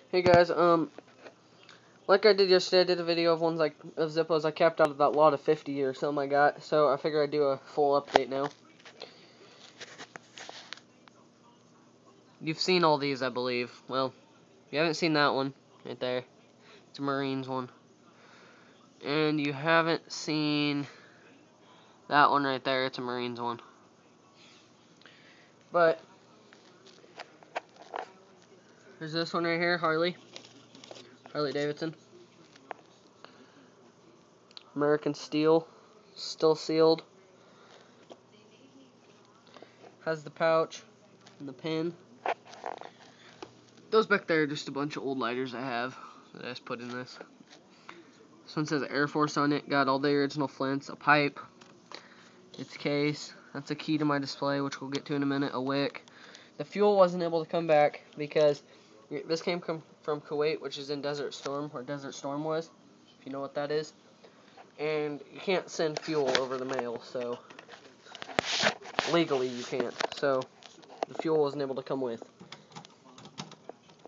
Hey guys, like I did yesterday, I did a video of ones of Zippos I kept out of that lot of 50 or something I got, so I figured I'd do a full update now. You've seen all these, I believe. Well, you haven't seen that one right there. It's a Marines one. And you haven't seen that one right there. It's a Marines one. But there's this one right here, Harley Davidson. American steel, still sealed. Has the pouch and the pin. Those back there are just a bunch of old lighters I have that I just put in this. This one says Air Force on it. Got all the original flints, a pipe, its case. That's a key to my display, which we'll get to in a minute. A wick. The fuel wasn't able to come back because this came from Kuwait, which is in Desert Storm, where Desert Storm was, if you know what that is. And you can't send fuel over the mail, so legally you can't. So the fuel wasn't able to come with.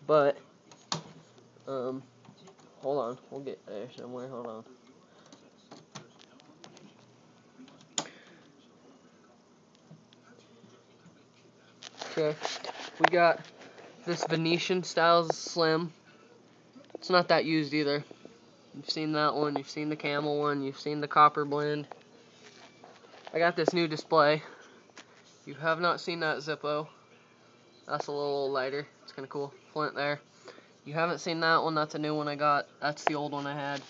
But hold on, we'll get there somewhere. Hold on. Okay, we got this Venetian Styles Slim. It's not that used either. You've seen that one, you've seen the camel one, you've seen the copper blend. I got this new display. You have not seen that Zippo. That's a little lighter. It's kind of cool. Flint there. You haven't seen that one. That's a new one I got. That's the old one I had.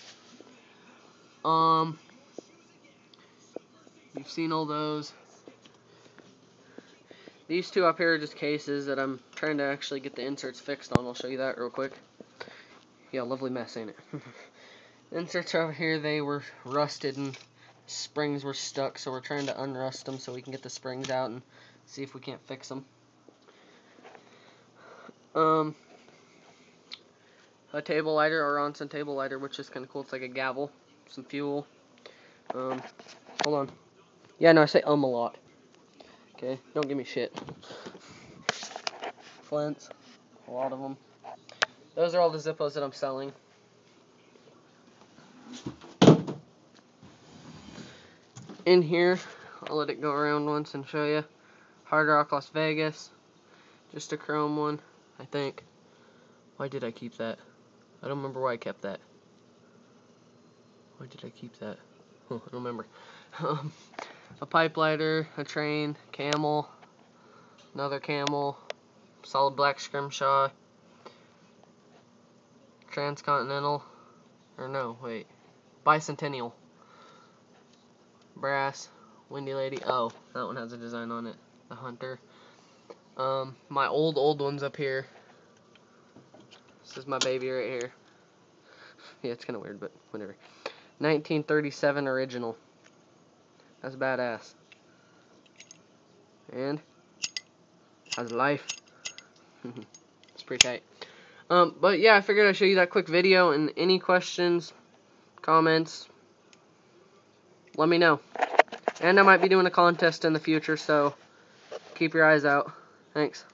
You've seen all those. These two up here are just cases that I'm trying to actually get the inserts fixed on. I'll show you that real quick. Yeah, lovely mess, ain't it? The inserts over here, they were rusted and springs were stuck, so we're trying to unrust them so we can get the springs out and see if we can't fix them. A table lighter, or Ronson table lighter, which is kind of cool. It's like a gavel, some fuel. Hold on. Yeah, no, I say a lot. Okay, don't give me shit. Flints, a lot of them. Those are all the Zippos that I'm selling. In here, I'll let it go around once and show you. Hard Rock Las Vegas, just a chrome one, I think. Why did I keep that? I don't remember why I kept that. Why did I keep that? I don't remember. A pipe lighter, a train, camel, another camel, solid black scrimshaw, transcontinental, or no, wait, bicentennial, brass, windy lady. Oh, that one has a design on it. The hunter. My old ones up here. This is my baby right here. Yeah, it's kind of weird, but whatever. 1937 original. That's badass. And has life. It's pretty tight. But yeah, I figured I'd show you that quick video, and any questions, comments, let me know. And I might be doing a contest in the future, so keep your eyes out. Thanks.